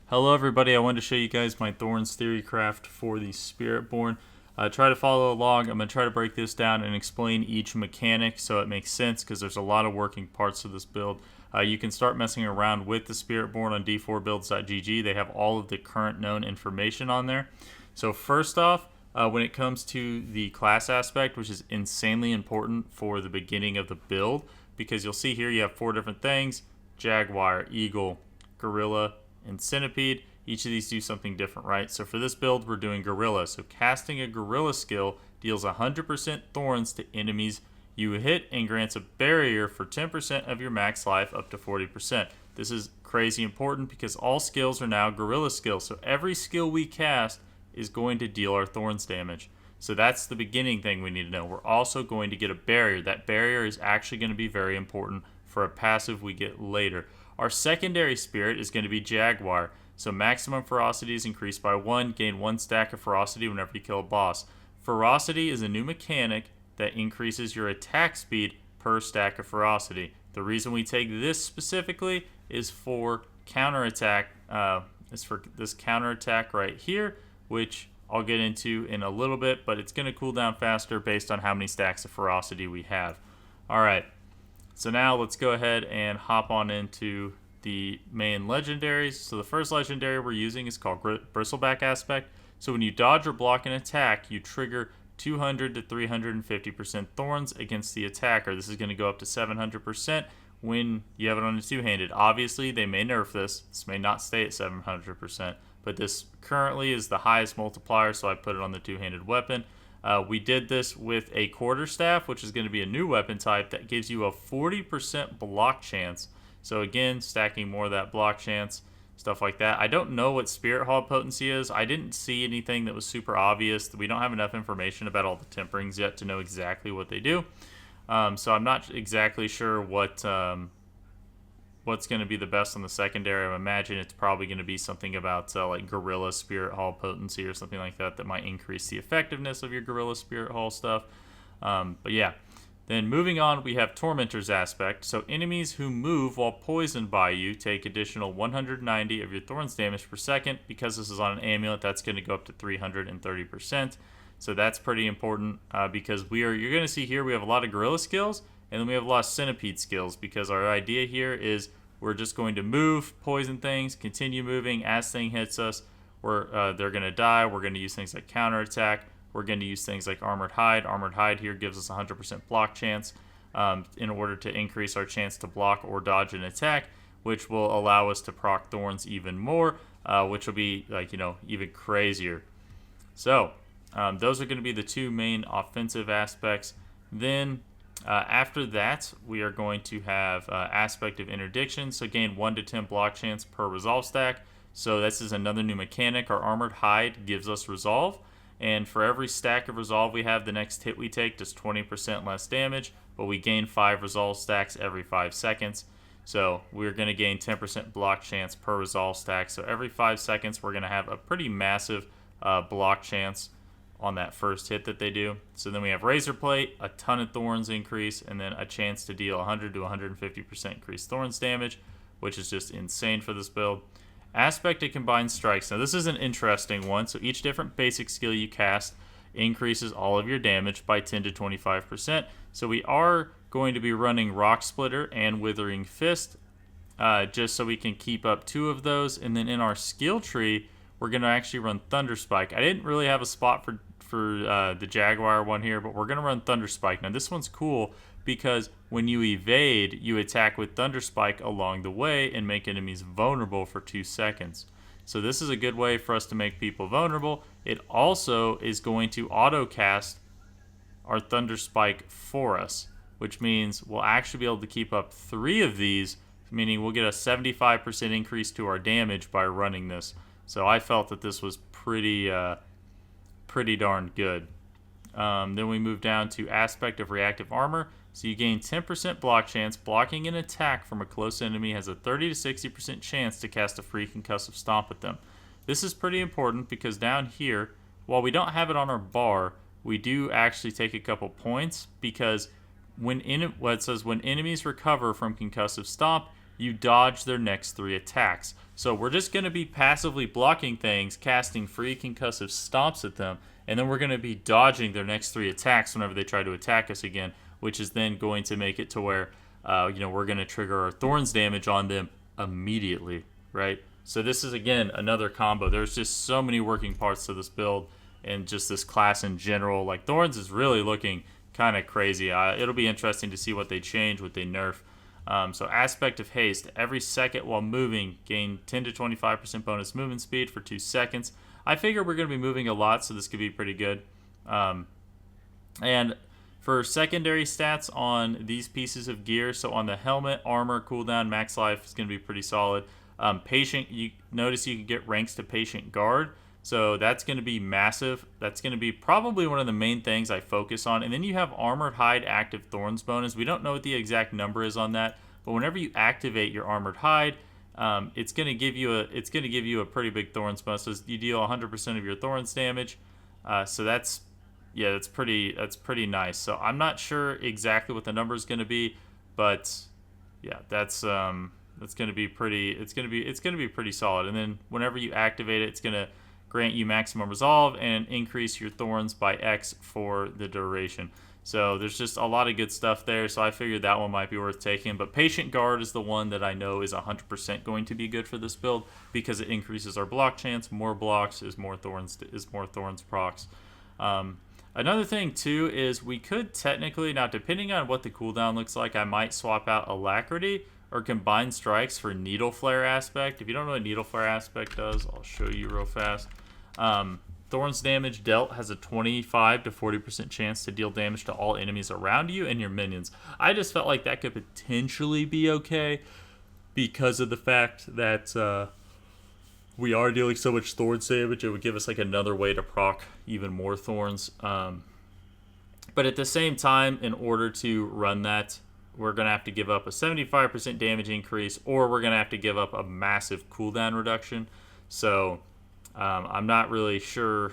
Hello everybody, I wanted to show you guys my Thorns Theorycraft for the Spiritborn. Try to follow along. I'm going to try to break this down and explain each mechanic so it makes sense because there's a lot of working parts of this build. You can start messing around with the Spiritborn on d4builds.gg. They have all of the current known information on there. So first off, when it comes to the class aspect, which is insanely important for the beginning of the build, because you'll see here you have 4 different things: Jaguar, Eagle, Gorilla, and Centipede. Each of these do something different, right? So for this build, we're doing Gorilla. So casting a Gorilla skill deals 100% Thorns to enemies you hit and grants a barrier for 10% of your max life up to 40%. This is crazy important because all skills are now Gorilla skills. So every skill we cast is going to deal our Thorns damage. So that's the beginning thing we need to know. We're also going to get a barrier. That barrier is actually going to be very important for a passive we get later. Our secondary spirit is going to be Jaguar. So maximum ferocity is increased by 1. Gain 1 stack of ferocity whenever you kill a boss. Ferocity is a new mechanic that increases your attack speed per stack of ferocity. The reason we take this specifically is for counterattack. Is for this counterattack right here, which I'll get into in a little bit, but it's going to cool down faster based on how many stacks of ferocity we have. Alright, so now let's go ahead and hop on into the main legendaries. So the first legendary we're using is called Bristleback Aspect. So when you dodge or block an attack, you trigger 200 to 350% Thorns against the attacker. This is going to go up to 700% when you have it on a two-handed. Obviously, they may nerf this. This may not stay at 700%, but this currently is the highest multiplier, so I put it on the two-handed weapon. We did this with a quarterstaff, which is going to be a new weapon type that gives you a 40% block chance. So again, stacking more of that block chance, stuff like that. I don't know what Spirit Hall potency is. I didn't see anything that was super obvious. We don't have enough information about all the temperings yet to know exactly what they do. So I'm not exactly sure what's going to be the best on the secondary. I imagine it's probably going to be something about like Gorilla Spirit Hall potency or something like that that might increase the effectiveness of your Gorilla Spirit Hall stuff. But yeah. Then moving on, we have Tormentor's Aspect. So enemies who move while poisoned by you take additional 190 of your Thorns damage per second. Because this is on an amulet, that's going to go up to 330%. So that's pretty important because you're going to see here we have a lot of Gorilla skills, and then we have a lot of Centipede skills, because our idea here is we're just going to move, poison things, continue moving. As thing hits us, they're going to die. We're going to use things like counterattack. We're going to use things like Armored Hide. Armored Hide here gives us 100% block chance in order to increase our chance to block or dodge an attack, which will allow us to proc Thorns even more, which will be even crazier. So those are going to be the 2 main offensive aspects. Then after that, we are going to have Aspect of Interdiction. So gain 1 to 10 block chance per resolve stack. So this is another new mechanic. Our Armored Hide gives us resolve. And for every stack of resolve we have, the next hit we take does 20% less damage, but we gain 5 resolve stacks every 5 seconds. So we're going to gain 10% block chance per resolve stack. So every 5 seconds, we're going to have a pretty massive block chance on that first hit that they do. So then we have Razor Plate, a ton of Thorns increase, and then a chance to deal 100 to 150% increased Thorns damage, which is just insane for this build. Aspect of Combined Strikes. Now this is an interesting one. So each different basic skill you cast increases all of your damage by 10 to 25%. So we are going to be running Rock Splitter and Withering Fist just so we can keep up 2 of those. And then in our skill tree, we're going to actually run Thunder Spike. I didn't really have a spot for the Jaguar one here, but we're going to run Thunder Spike. Now this one's cool because when you evade, you attack with Thunder Spike along the way and make enemies vulnerable for 2 seconds. So this is a good way for us to make people vulnerable. It also is going to auto-cast our Thunder Spike for us, which means we'll actually be able to keep up 3 of these, meaning we'll get a 75% increase to our damage by running this. So I felt that this was pretty darn good. Then we move down to Aspect of Reactive Armor. So you gain 10% block chance. Blocking an attack from a close enemy has a 30 to 60% chance to cast a free concussive stomp at them. This is pretty important because down here, while we don't have it on our bar, we do actually take a couple points because it says when enemies recover from concussive stomp, you dodge their next 3 attacks. So we're just going to be passively blocking things, casting free concussive stomps at them, and then we're going to be dodging their next 3 attacks whenever they try to attack us again, which is then going to make it to where we're going to trigger our Thorns damage on them immediately, right? So this is, again, another combo. There's just so many working parts to this build and just this class in general. Like, Thorns is really looking kind of crazy. It'll be interesting to see what they change, what they nerf. So Aspect of Haste. Every second while moving, gain 10 to 25% bonus movement speed for 2 seconds. I figure we're going to be moving a lot, so this could be pretty good. And for secondary stats on these pieces of gear, so on the helmet, armor, cooldown, max life is going to be pretty solid. Patient, you notice you can get ranks to Patient Guard, so that's going to be massive. That's going to be probably one of the main things I focus on. And then you have Armored Hide Active Thorns bonus. We don't know what the exact number is on that, but whenever you activate your Armored Hide, it's going to give you a pretty big Thorns bonus. So you deal 100% of your Thorns damage. So that's pretty nice. So I'm not sure exactly what the number is going to be, but yeah, that's going to be pretty. It's going to be pretty solid. And then whenever you activate it, it's going to grant you maximum resolve and increase your Thorns by X for the duration. So there's just a lot of good stuff there. So I figured that one might be worth taking. But Patient Guard is the one that I know is 100% going to be good for this build because it increases our block chance. More blocks is more Thorns procs. Another thing too is we could technically, now depending on what the cooldown looks like, I might swap out Alacrity or Combined Strikes for Needle Flare Aspect. If you don't know what Needle Flare Aspect does, I'll show you real fast. Thorns damage dealt has a 25 to 40% chance to deal damage to all enemies around you and your minions. I just felt like that could potentially be okay because of the fact that we are dealing so much Thorns damage. It would give us like another way to proc even more Thorns. But at the same time, in order to run that, we're going to have to give up a 75% damage increase, or we're going to have to give up a massive cooldown reduction. So I'm not really sure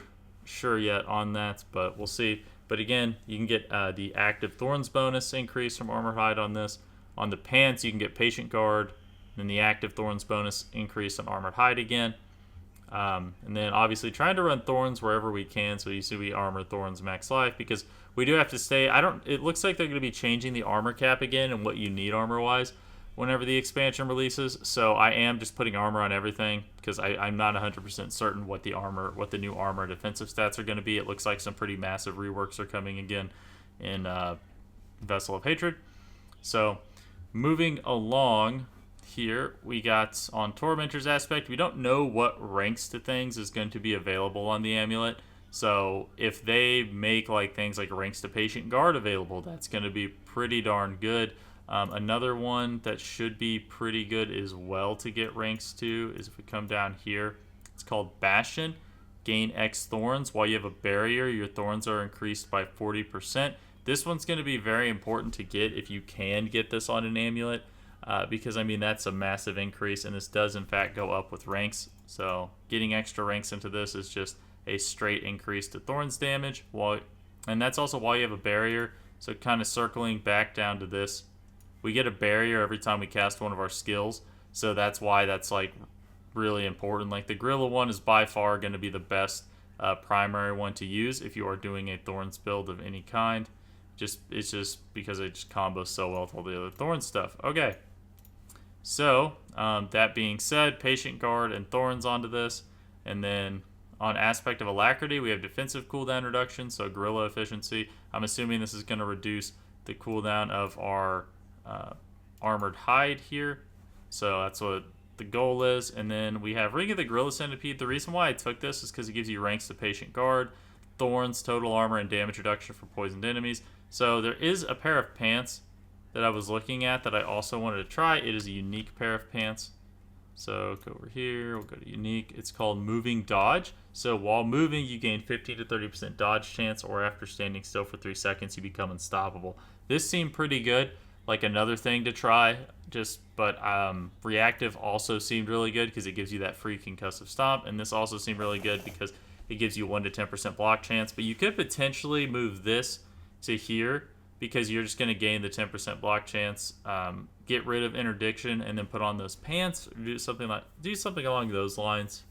yet on that, but we'll see. But again, you can get the active Thorns bonus increase from Armor Hide on this. On the pants, you can get Patient Guard, and the active Thorns bonus increase on Armored Hide again. And then obviously trying to run Thorns wherever we can, so you see we armor Thorns max life, because we do have to stay. It looks like they're going to be changing the armor cap again and what you need armor-wise whenever the expansion releases. So I am just putting armor on everything because I'm not 100% certain what the new armor defensive stats are going to be. It looks like some pretty massive reworks are coming again in Vessel of Hatred. So moving along here, we got on Tormentor's Aspect. We don't know what ranks to things is going to be available on the amulet. So if they make like things like ranks to Patient Guard available, that's going to be pretty darn good. Another one that should be pretty good as well to get ranks to is if we come down here, it's called Bastion. Gain X Thorns. While you have a barrier, your Thorns are increased by 40%. This one's going to be very important to get if you can get this on an amulet. Because, I mean, that's a massive increase, and this does, in fact, go up with ranks. So getting extra ranks into this is just a straight increase to Thorns damage. And that's also while you have a barrier. So kind of circling back down to this, we get a barrier every time we cast one of our skills. So that's why that's, like, really important. Like, the Gorilla one is by far going to be the best primary one to use if you are doing a Thorns build of any kind. It's just because it just combos so well with all the other Thorns stuff. Okay. So, that being said, Patient Guard and Thorns onto this. And then on Aspect of Alacrity, we have defensive cooldown reduction, so Gorilla efficiency. I'm assuming this is going to reduce the cooldown of our Armored Hide here. So that's what the goal is. And then we have Ring of the Gorilla Centipede. The reason why I took this is because it gives you ranks to Patient Guard, Thorns, total armor, and damage reduction for poisoned enemies. So there is a pair of pants that I was looking at that I also wanted to try. It is a unique pair of pants. So go over here, we'll go to unique. It's called Moving Dodge. So while moving, you gain 15 to 30% dodge chance, or after standing still for 3 seconds, you become unstoppable. This seemed pretty good, like another thing to try. But reactive also seemed really good because it gives you that free concussive stomp, and this also seemed really good because it gives you 1 to 10% block chance. But you could potentially move this to here, because you're just going to gain the 10% block chance. Get rid of interdiction and then put on those pants. Or do something along those lines.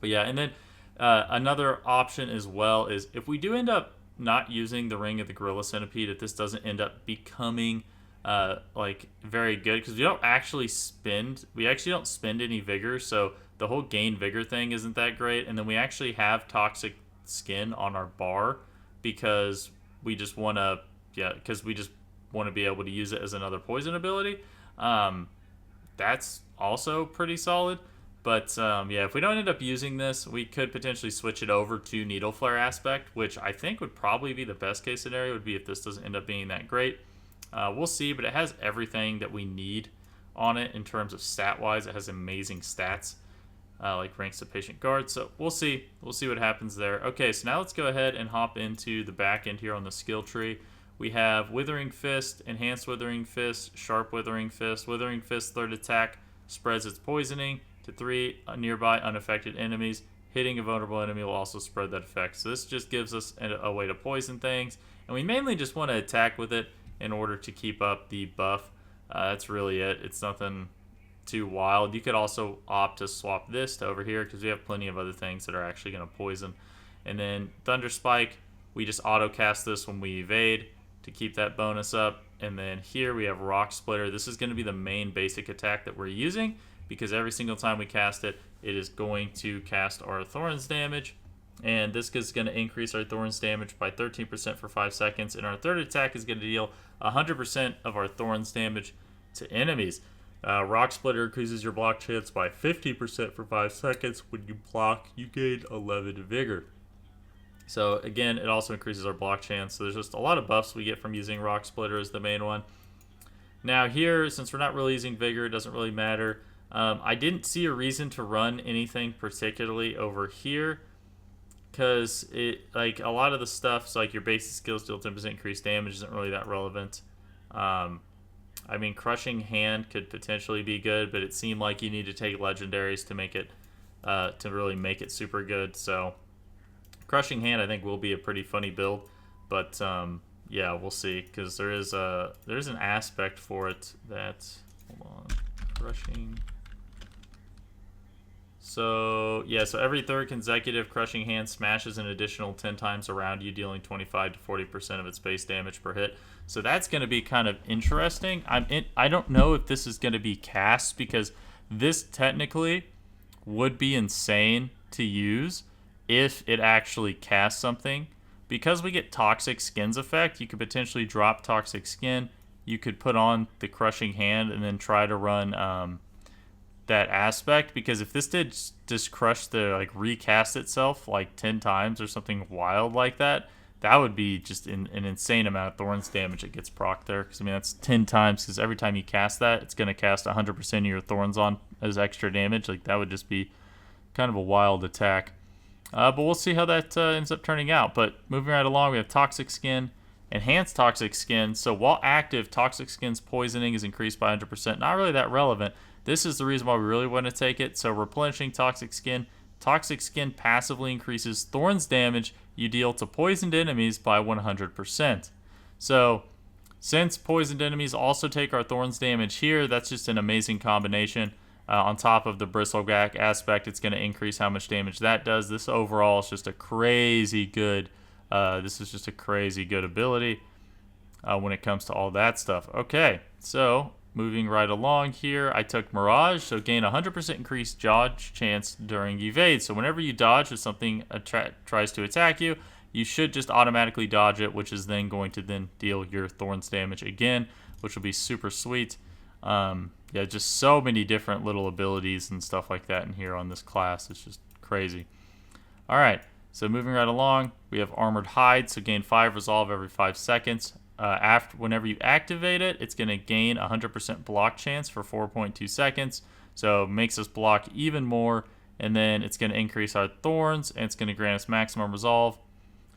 But yeah, and then another option as well is if we do end up not using the Ring of the Gorilla Centipede, if this doesn't end up becoming like very good, because we actually don't spend any vigor, so the whole gain vigor thing isn't that great. And then we actually have toxic skin on our bar because we just want to be able to use it as another poison ability. That's also pretty solid. But yeah, if we don't end up using this, we could potentially switch it over to Needle Flare Aspect, which I think would probably be the best case scenario, would be if this doesn't end up being that great. We'll see, but it has everything that we need on it in terms of stat-wise. It has amazing stats, like ranks of Patient Guard. So we'll see. We'll see what happens there. Okay, so now let's go ahead and hop into the back end here on the skill tree. We have Withering Fist, Enhanced Withering Fist, Sharp Withering Fist. Withering Fist, third attack, spreads its poisoning to 3 nearby unaffected enemies. Hitting a vulnerable enemy will also spread that effect. So this just gives us a way to poison things. And we mainly just want to attack with it in order to keep up the buff. That's really it. It's nothing too wild. You could also opt to swap this to over here because we have plenty of other things that are actually going to poison. And then Thunder Spike, we just auto cast this when we evade to keep that bonus up. And then here we have Rock Splitter. This is going to be the main basic attack that we're using, because every single time we cast it, it is going to cast our Thorns damage. And this is going to increase our Thorns damage by 13% for 5 seconds. And our third attack is going to deal 100% of our Thorns damage to enemies. Rock Splitter increases your block chance by 50% for 5 seconds. When you block, you gain 11 vigor. So again, it also increases our block chance. So there's just a lot of buffs we get from using Rock Splitter as the main one. Now here, since we're not really using vigor, it doesn't really matter. I didn't see a reason to run anything particularly over here, because like a lot of the stuff, so like your basic skills deal 10% increased damage, isn't really that relevant. I mean, Crushing Hand could potentially be good, but it seemed like you need to take legendaries to make it to really make it super good. So Crushing Hand I think will be a pretty funny build, but yeah, we'll see, because there's an aspect for it that, hold on, Crushing. So yeah, so every third consecutive Crushing Hand smashes an additional 10 times around you, dealing 25 to 40% of its base damage per hit. So that's going to be kind of interesting. I don't know if this is going to be cast, because this technically would be insane to use if it actually casts something. Because we get Toxic Skin's effect, you could potentially drop Toxic Skin. You could put on the Crushing Hand and then try to run that aspect, because if this did just crush like recast itself like 10 times or something wild like that, that would be just an insane amount of Thorns damage that gets proc there. Because I mean, that's 10 times, because every time you cast that, it's going to cast 100% of your Thorns on as extra damage. Like, that would just be kind of a wild attack. But we'll see how that ends up turning out. But moving right along, we have Toxic Skin, Enhanced Toxic Skin. So while active, Toxic Skin's poisoning is increased by 100%. Not really that relevant. This is the reason why we really want to take it. So replenishing Toxic Skin. Toxic Skin passively increases Thorns damage you deal to poisoned enemies by 100%. So since poisoned enemies also take our Thorns damage here, that's just an amazing combination. On top of the Bristleback aspect, it's going to increase how much damage that does. This overall is just a crazy good. This is just a crazy good ability when it comes to all that stuff. Okay, so moving right along here, I took Mirage, so gain 100% increased dodge chance during evade. So whenever you dodge if something tries to attack you, you should just automatically dodge it, which is then going to then deal your Thorns damage again, which will be super sweet. Yeah, just so many different little abilities and stuff like that in here on this class. It's just crazy. All right, so moving right along, we have Armored Hide, so gain 5 resolve every 5 seconds. Whenever you activate it, it's going to gain 100% block chance for 4.2 seconds. So it makes us block even more, and then it's going to increase our Thorns, and it's going to grant us maximum resolve.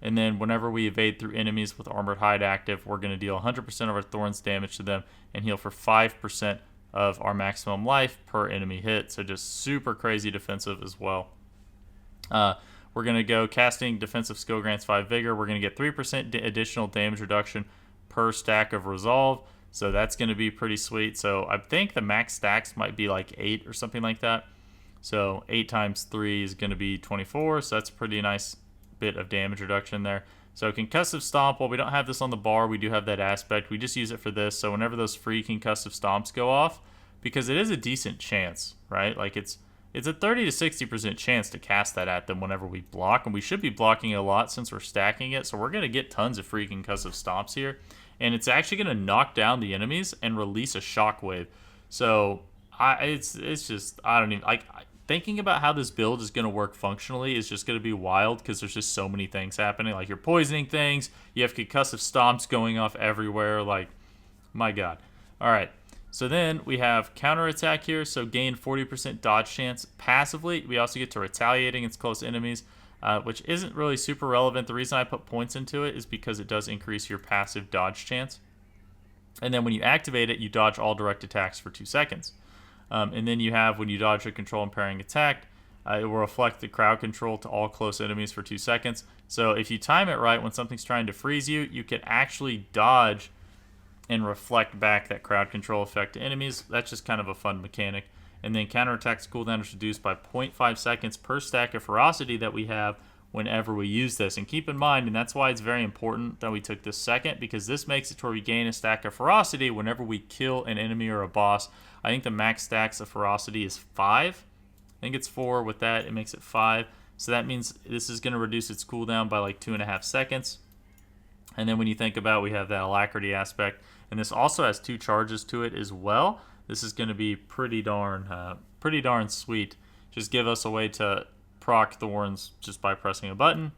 And then whenever we evade through enemies with Armored Hide active, we're going to deal 100% of our Thorns damage to them and heal for 5% of our maximum life per enemy hit. So just super crazy defensive as well. we're going to go casting defensive skill grants 5 vigor. We're going to get 3% additional damage reduction per stack of resolve. So that's going to be pretty sweet. So I think the max stacks might be like 8 or something like that. So 8 times 3 is going to be 24. So that's a pretty nice bit of damage reduction there. So concussive stomp, well, we don't have this on the bar. We do have that aspect. We just use it for this. So whenever those free concussive stomps go off, because it is a decent chance, right? Like it's a 30 to 60% chance to cast that at them whenever we block. And we should be blocking a lot since we're stacking it. So we're going to get tons of free concussive stomps here. And it's actually going to knock down the enemies and release a shockwave. So it's just, I don't even, like, thinking about how this build is going to work functionally is just going to be wild because there's just so many things happening. Like you're poisoning things, you have concussive stomps going off everywhere. Like, my God. All right. So then we have counterattack here. So gain 40% dodge chance passively. We also get to retaliate against close enemies, which isn't really super relevant. The reason I put points into it is because it does increase your passive dodge chance. And then when you activate it, you dodge all direct attacks for 2 seconds. And then you have, when you dodge a control and parrying attack, it will reflect the crowd control to all close enemies for 2 seconds. So if you time it right, when something's trying to freeze you, you can actually dodge and reflect back that crowd control effect to enemies. That's just kind of a fun mechanic. And then counterattack's cooldown is reduced by 0.5 seconds per stack of ferocity that we have whenever we use this. And keep in mind, and that's why it's very important that we took this second, because this makes it to where we gain a stack of ferocity whenever we kill an enemy or a boss. I think the max stacks of ferocity is 5. I think it's 4. With that, it makes it 5. So that means this is going to reduce its cooldown by like 2.5 seconds. And then when you think about, we have that alacrity aspect. And this also has 2 charges to it as well. This is going to be pretty darn sweet. Just give us a way to proc Thorns just by pressing a button.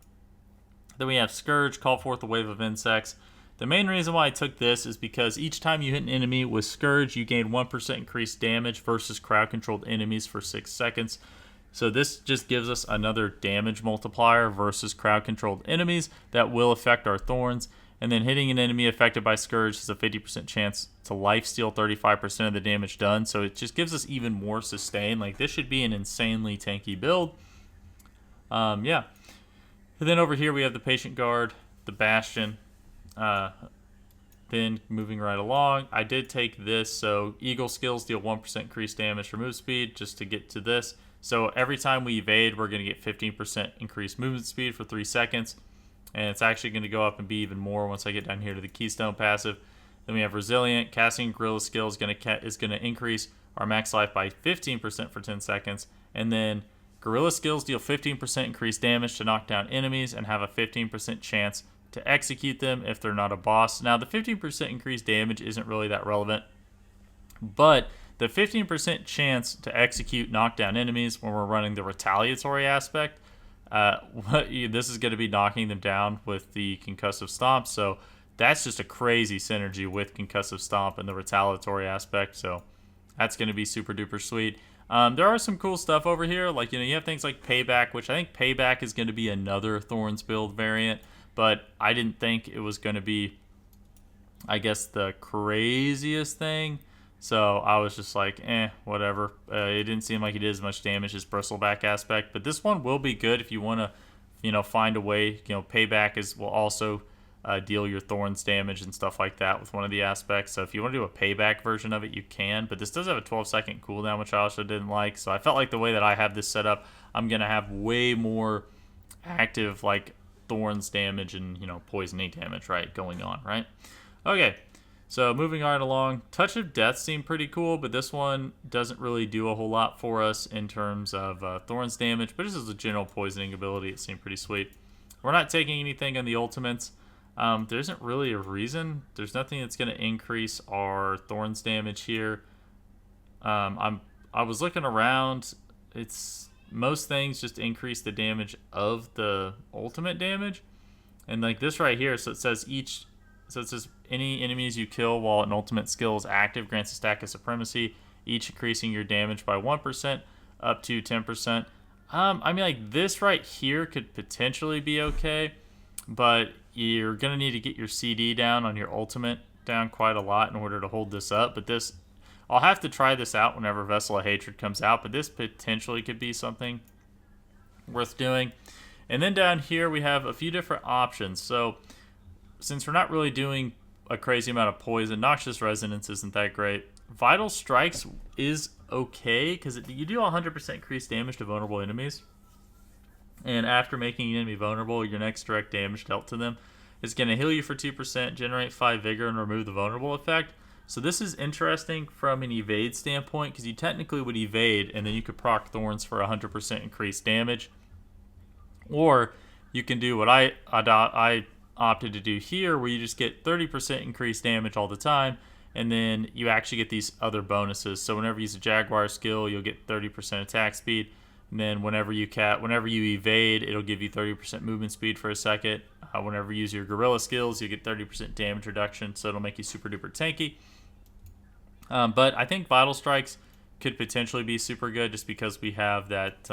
Then we have Scourge, call forth a wave of insects. The main reason why I took this is because each time you hit an enemy with Scourge, you gain 1% increased damage versus crowd-controlled enemies for 6 seconds. So this just gives us another damage multiplier versus crowd-controlled enemies that will affect our Thorns. And then hitting an enemy affected by Scourge has a 50% chance to lifesteal 35% of the damage done. So it just gives us even more sustain. Like, this should be an insanely tanky build. Yeah. And then over here we have the Patient Guard, the Bastion. Then moving right along, I did take this. So Eagle skills deal 1% increased damage for move speed just to get to this. So every time we evade, we're going to get 15% increased movement speed for 3 seconds. And it's actually going to go up and be even more once I get down here to the Keystone passive. Then we have Resilient. Casting Gorilla skill is going to increase our max life by 15% for 10 seconds. And then Gorilla skills deal 15% increased damage to knock down enemies and have a 15% chance to execute them if they're not a boss. Now, the 15% increased damage isn't really that relevant, but the 15% chance to execute knockdown enemies when we're running the retaliatory aspect, this is going to be knocking them down with the concussive stomp. So that's just a crazy synergy with concussive stomp and the retaliatory aspect. So that's going to be super duper sweet. There are some cool stuff over here. Like, you have things like Payback, which I think Payback is going to be another Thorns build variant, but I didn't think it was going to be, I guess, the craziest thing. So I was just like, whatever. It didn't seem like it did as much damage as Bristleback aspect, but this one will be good if you want to, find a way. Payback will also deal your Thorns damage and stuff like that with one of the aspects. So if you want to do a Payback version of it, you can. But this does have a 12-second cooldown, which I also didn't like. So I felt like the way that I have this set up, I'm gonna have way more active like Thorns damage and poisoning damage, right, going on, right? Okay. So moving right along, Touch of Death seemed pretty cool, but this one doesn't really do a whole lot for us in terms of Thorns damage, but just as a general poisoning ability, it seemed pretty sweet. We're not taking anything on the ultimates. There isn't really a reason. There's nothing that's going to increase our Thorns damage here. I was looking around. Most things just increase the damage of the ultimate damage. And like this right here, so it says any enemies you kill while an ultimate skill is active grants a stack of supremacy, each increasing your damage by 1% up to 10%. I mean, like this right here could potentially be okay, but you're going to need to get your CD down on your ultimate down quite a lot in order to hold this up. But this, I'll have to try this out whenever Vessel of Hatred comes out, but this potentially could be something worth doing. And then down here we have a few different options. So since we're not really doing a crazy amount of poison, Noxious Resonance isn't that great. Vital Strikes is okay because you do 100% increased damage to vulnerable enemies. And after making an enemy vulnerable, your next direct damage dealt to them is going to heal you for 2%, generate 5 vigor, and remove the vulnerable effect. So this is interesting from an evade standpoint because you technically would evade and then you could proc Thorns for 100% increased damage. Or you can do what I opted to do here, where you just get 30% increased damage all the time, and then you actually get these other bonuses. So whenever you use a Jaguar skill, you'll get 30% attack speed. And then whenever you evade, it'll give you 30% movement speed for a second. Whenever you use your Gorilla skills, you get 30% damage reduction, so it'll make you super duper tanky. But I think Vital Strikes could potentially be super good just because we have that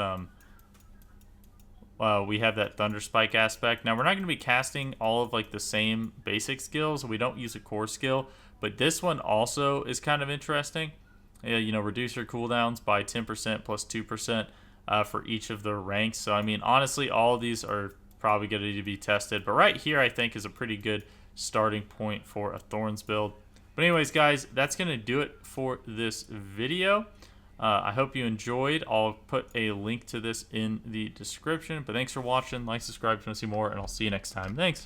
Thunder Spike aspect. Now we're not going to be casting all of like the same basic skills. We don't use a core skill, but this one also is kind of interesting. You know, reduce your cooldowns by 10% plus 2% for each of the ranks. So I mean, honestly, all of these are probably going to be tested, but right here I think is a pretty good starting point for a Thorns build. But anyways, guys, that's going to do it for this video. I hope you enjoyed. I'll put a link to this in the description. But thanks for watching. Like, subscribe if you want to see more, and I'll see you next time. Thanks.